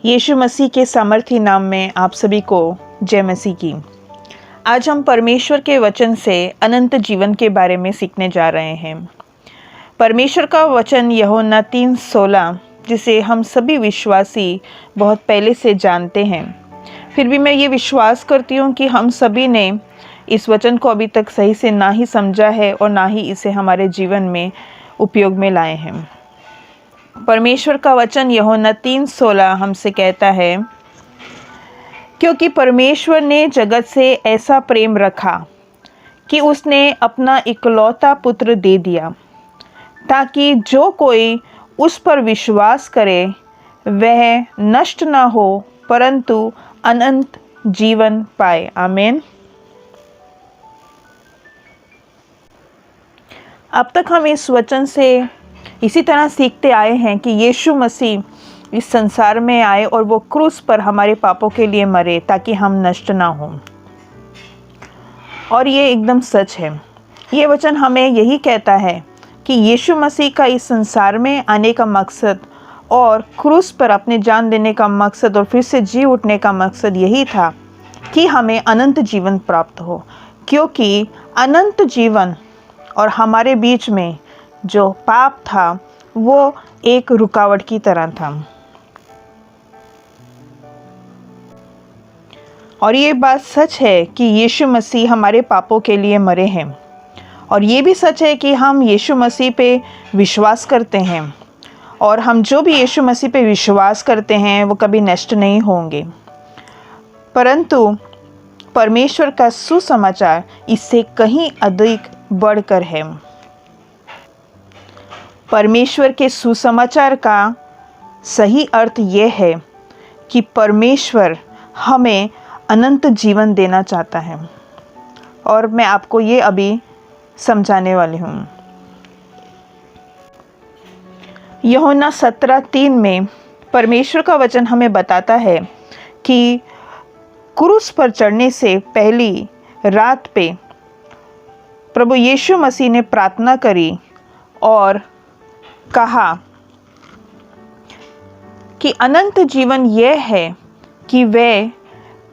यीशु मसीह के सामर्थी नाम में आप सभी को जय मसीह की। आज हम परमेश्वर के वचन से अनंत जीवन के बारे में सीखने जा रहे हैं। परमेश्वर का वचन यूहन्ना 3:16 जिसे हम सभी विश्वासी बहुत पहले से जानते हैं, फिर भी मैं ये विश्वास करती हूँ कि हम सभी ने इस वचन को अभी तक सही से ना ही समझा है और ना ही इसे हमारे जीवन में उपयोग में लाए हैं। परमेश्वर का वचन यूहन्ना 3:16 हमसे कहता है, क्योंकि परमेश्वर ने जगत से ऐसा प्रेम रखा कि उसने अपना इकलौता पुत्र दे दिया, ताकि जो कोई उस पर विश्वास करे वह नष्ट ना हो परंतु अनंत जीवन पाए। आमीन। अब तक हम इस वचन से इसी तरह सीखते आए हैं कि यीशु मसीह इस संसार में आए और वो क्रूस पर हमारे पापों के लिए मरे ताकि हम नष्ट ना हों। और ये एकदम सच है। ये वचन हमें यही कहता है कि यीशु मसीह का इस संसार में आने का मकसद और क्रूस पर अपने जान देने का मकसद और फिर से जी उठने का मकसद यही था कि हमें अनंत जीवन प्राप्त हो, क्योंकि अनंत जीवन और हमारे बीच में जो पाप था वो एक रुकावट की तरह था। और ये बात सच है कि यीशु मसीह हमारे पापों के लिए मरे हैं, और ये भी सच है कि हम यीशु मसीह पे विश्वास करते हैं, और हम जो भी यीशु मसीह पे विश्वास करते हैं वो कभी नष्ट नहीं होंगे। परंतु परमेश्वर का सुसमाचार इससे कहीं अधिक बढ़कर है। परमेश्वर के सुसमाचार का सही अर्थ ये है कि परमेश्वर हमें अनंत जीवन देना चाहता है, और मैं आपको ये अभी समझाने वाली हूँ। यूहन्ना 17:3 में परमेश्वर का वचन हमें बताता है कि क्रूस पर चढ़ने से पहली रात पे प्रभु यीशु मसीह ने प्रार्थना करी और कहा कि अनंत जीवन यह है कि वे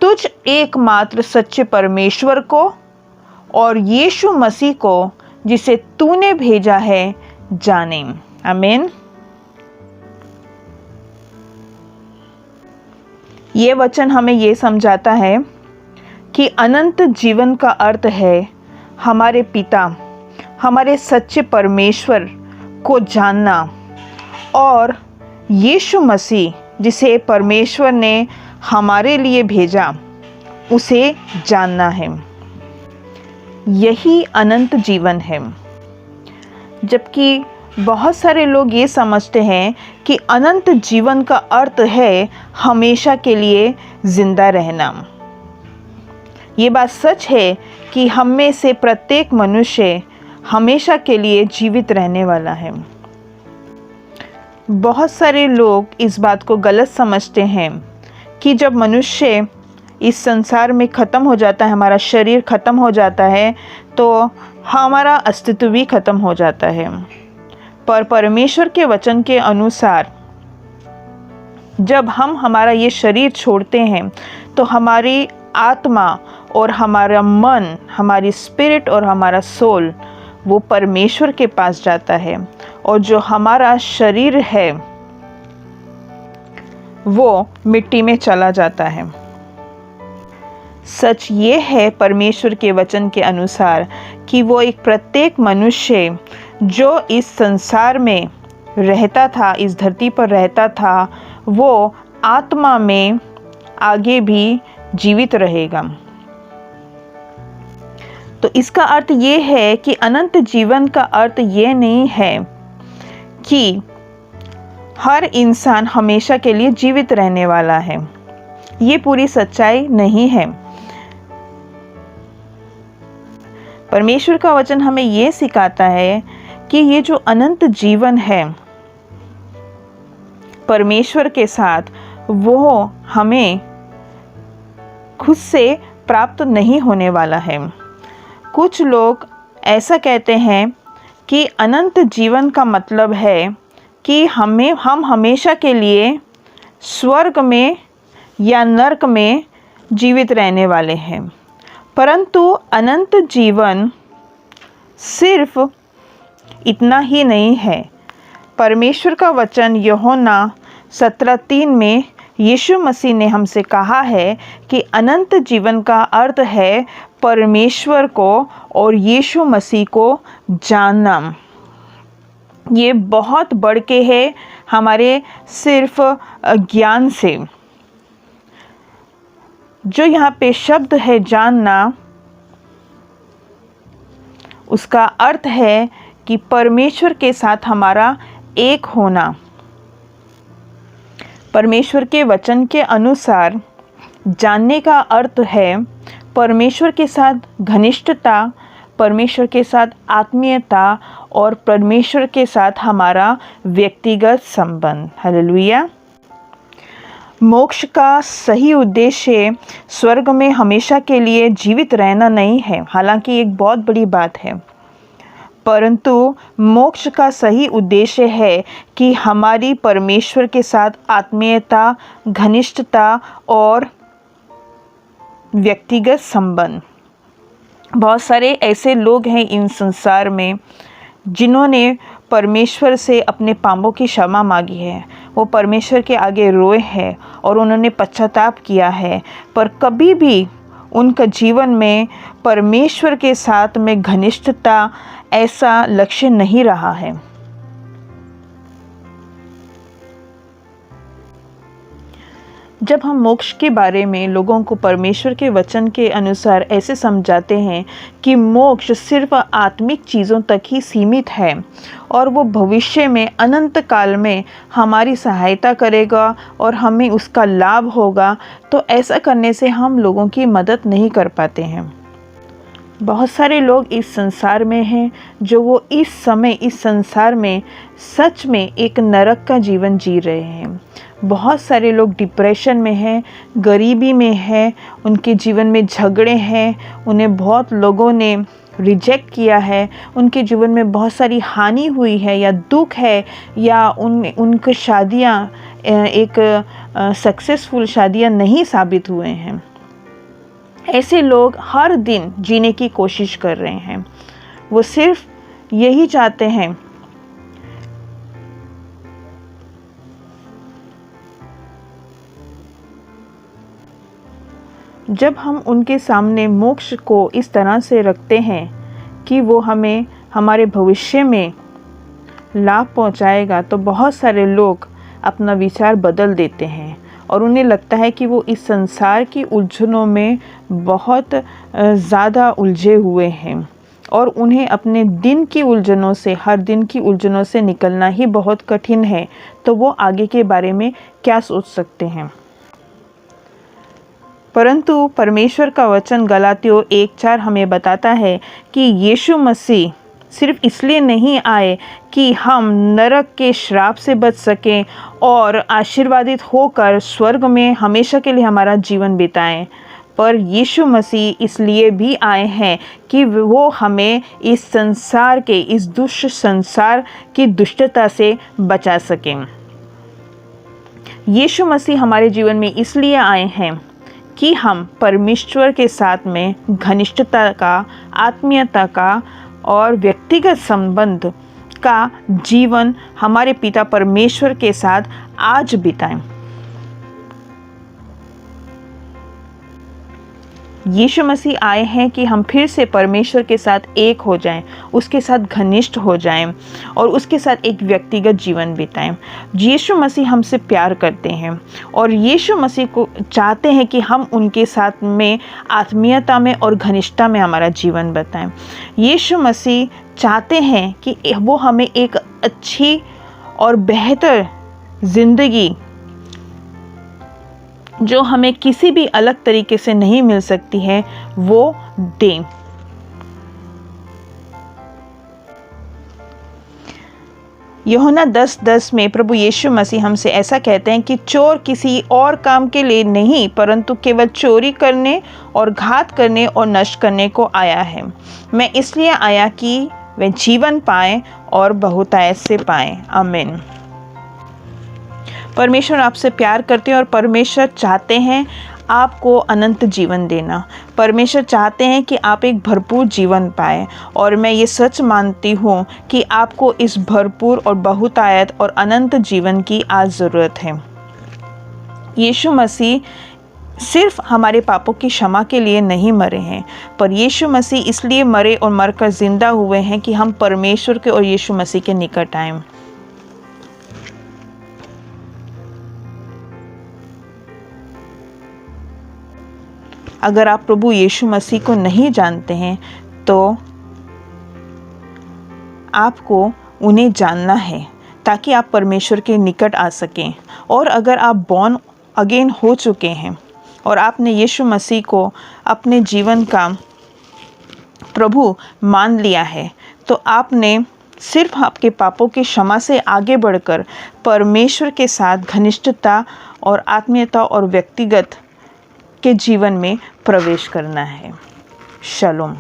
तुझ एकमात्र सच्चे परमेश्वर को और यीशु मसीह को जिसे तूने भेजा है जाने। आमीन। ये वचन हमें ये समझाता है कि अनंत जीवन का अर्थ है हमारे पिता, हमारे सच्चे परमेश्वर को जानना और यीशु मसीह जिसे परमेश्वर ने हमारे लिए भेजा उसे जानना है। यही अनंत जीवन है। जबकि बहुत सारे लोग ये समझते हैं कि अनंत जीवन का अर्थ है हमेशा के लिए जिंदा रहना। ये बात सच है कि हम में से प्रत्येक मनुष्य हमेशा के लिए जीवित रहने वाला है। बहुत सारे लोग इस बात को गलत समझते हैं कि जब मनुष्य इस संसार में ख़त्म हो जाता है, हमारा शरीर ख़त्म हो जाता है, तो हमारा अस्तित्व भी ख़त्म हो जाता है। पर परमेश्वर के वचन के अनुसार जब हम हमारा ये शरीर छोड़ते हैं तो हमारी आत्मा और हमारा मन, हमारी स्पिरिट और हमारा सोल वो परमेश्वर के पास जाता है, और जो हमारा शरीर है वो मिट्टी में चला जाता है। सच ये है परमेश्वर के वचन के अनुसार कि वो एक प्रत्येक मनुष्य जो इस संसार में रहता था, इस धरती पर रहता था, वो आत्मा में आगे भी जीवित रहेगा। तो इसका अर्थ ये है कि अनंत जीवन का अर्थ ये नहीं है कि हर इंसान हमेशा के लिए जीवित रहने वाला है। ये पूरी सच्चाई नहीं है। परमेश्वर का वचन हमें ये सिखाता है कि ये जो अनंत जीवन है परमेश्वर के साथ, वो हमें खुद से प्राप्त नहीं होने वाला है। कुछ लोग ऐसा कहते हैं कि अनंत जीवन का मतलब है कि हम हमेशा के लिए स्वर्ग में या नरक में जीवित रहने वाले हैं, परंतु अनंत जीवन सिर्फ इतना ही नहीं है। परमेश्वर का वचन यूहन्ना 17:3 में यीशु मसीह ने हमसे कहा है कि अनंत जीवन का अर्थ है परमेश्वर को और यीशु मसीह को जानना। ये बहुत बढ़ के है हमारे सिर्फ ज्ञान से। जो यहाँ पे शब्द है जानना, उसका अर्थ है कि परमेश्वर के साथ हमारा एक होना। परमेश्वर के वचन के अनुसार जानने का अर्थ है परमेश्वर के साथ घनिष्ठता, परमेश्वर के साथ आत्मीयता और परमेश्वर के साथ हमारा व्यक्तिगत संबंध। हालेलुया। मोक्ष का सही उद्देश्य स्वर्ग में हमेशा के लिए जीवित रहना नहीं है, हालांकि एक बहुत बड़ी बात है, परंतु मोक्ष का सही उद्देश्य है कि हमारी परमेश्वर के साथ आत्मीयता, घनिष्ठता और व्यक्तिगत संबंध। बहुत सारे ऐसे लोग हैं इन संसार में जिन्होंने परमेश्वर से अपने पापों की क्षमा मांगी है, वो परमेश्वर के आगे रोए हैं और उन्होंने पश्चाताप किया है, पर कभी भी उनका जीवन में परमेश्वर के साथ में घनिष्ठता ऐसा लक्ष्य नहीं रहा है। जब हम मोक्ष के बारे में लोगों को परमेश्वर के वचन के अनुसार ऐसे समझाते हैं कि मोक्ष सिर्फ आत्मिक चीज़ों तक ही सीमित है और वो भविष्य में अनंत काल में हमारी सहायता करेगा और हमें उसका लाभ होगा, तो ऐसा करने से हम लोगों की मदद नहीं कर पाते हैं। बहुत सारे लोग इस संसार में हैं जो वो इस समय इस संसार में सच में एक नरक का जीवन जी रहे हैं। बहुत सारे लोग डिप्रेशन में हैं, गरीबी में हैं, उनके जीवन में झगड़े हैं, उन्हें बहुत लोगों ने रिजेक्ट किया है, उनके जीवन में बहुत सारी हानि हुई है या दुख है, या उनकी शादियाँ एक सक्सेसफुल शादियाँ नहीं साबित हुए हैं। ऐसे लोग हर दिन जीने की कोशिश कर रहे हैं। वो सिर्फ यही चाहते हैं जब हम उनके सामने मोक्ष को इस तरह से रखते हैं कि वो हमें हमारे भविष्य में लाभ पहुंचाएगा, तो बहुत सारे लोग अपना विचार बदल देते हैं और उन्हें लगता है कि वो इस संसार की उलझनों में बहुत ज़्यादा उलझे हुए हैं और उन्हें अपने दिन की उलझनों से, हर दिन की उलझनों से निकलना ही बहुत कठिन है, तो वो आगे के बारे में क्या सोच सकते हैं। परंतु परमेश्वर का वचन गलातियों 1:4 हमें बताता है कि यीशु मसीह सिर्फ इसलिए नहीं आए कि हम नरक के श्राप से बच सकें और आशीर्वादित होकर स्वर्ग में हमेशा के लिए हमारा जीवन बिताएं, पर यीशु मसीह इसलिए भी आए हैं कि वो हमें इस संसार के, इस दुष्ट संसार की दुष्टता से बचा सकें। यीशु मसीह हमारे जीवन में इसलिए आए हैं कि हम परमेश्वर के साथ में घनिष्ठता का, आत्मीयता का और व्यक्तिगत संबंध का जीवन हमारे पिता परमेश्वर के साथ आज बिताएं। यीशु मसीह आए हैं कि हम फिर से परमेश्वर के साथ एक हो जाएं, उसके साथ घनिष्ठ हो जाएं और उसके साथ एक व्यक्तिगत जीवन बिताएं। यीशु मसीह हमसे प्यार करते हैं और यीशु मसीह को चाहते हैं कि हम उनके साथ में आत्मीयता में और घनिष्ठता में हमारा जीवन बिताएं। यीशु मसीह चाहते हैं कि वो हमें एक अच्छी और बेहतर ज़िंदगी, जो हमें किसी भी अलग तरीके से नहीं मिल सकती है, वो दें। यूहन्ना 10:10 में प्रभु यीशु मसीह हमसे ऐसा कहते हैं कि चोर किसी और काम के लिए नहीं, परंतु केवल चोरी करने और घात करने और नष्ट करने को आया है। मैं इसलिए आया कि वे जीवन पाएं और बहुतायत से पाएं। आमीन। परमेश्वर आपसे प्यार करते हैं और परमेश्वर चाहते हैं आपको अनंत जीवन देना। परमेश्वर चाहते हैं कि आप एक भरपूर जीवन पाएँ, और मैं ये सच मानती हूँ कि आपको इस भरपूर और बहुतायत और अनंत जीवन की आज ज़रूरत है। यीशु मसीह सिर्फ हमारे पापों की क्षमा के लिए नहीं मरे हैं, पर यीशु मसीह इसलिए मरे और मरकर ज़िंदा हुए हैं कि हम परमेश्वर के और यीशु मसीह के निकट आएं। अगर आप प्रभु यीशु मसीह को नहीं जानते हैं तो आपको उन्हें जानना है ताकि आप परमेश्वर के निकट आ सकें। और अगर आप बॉर्न अगेन हो चुके हैं और आपने यीशु मसीह को अपने जीवन का प्रभु मान लिया है, तो आपने सिर्फ आपके पापों की क्षमा से आगे बढ़कर परमेश्वर के साथ घनिष्ठता और आत्मीयता और व्यक्तिगत के जीवन में प्रवेश करना है। शलोम।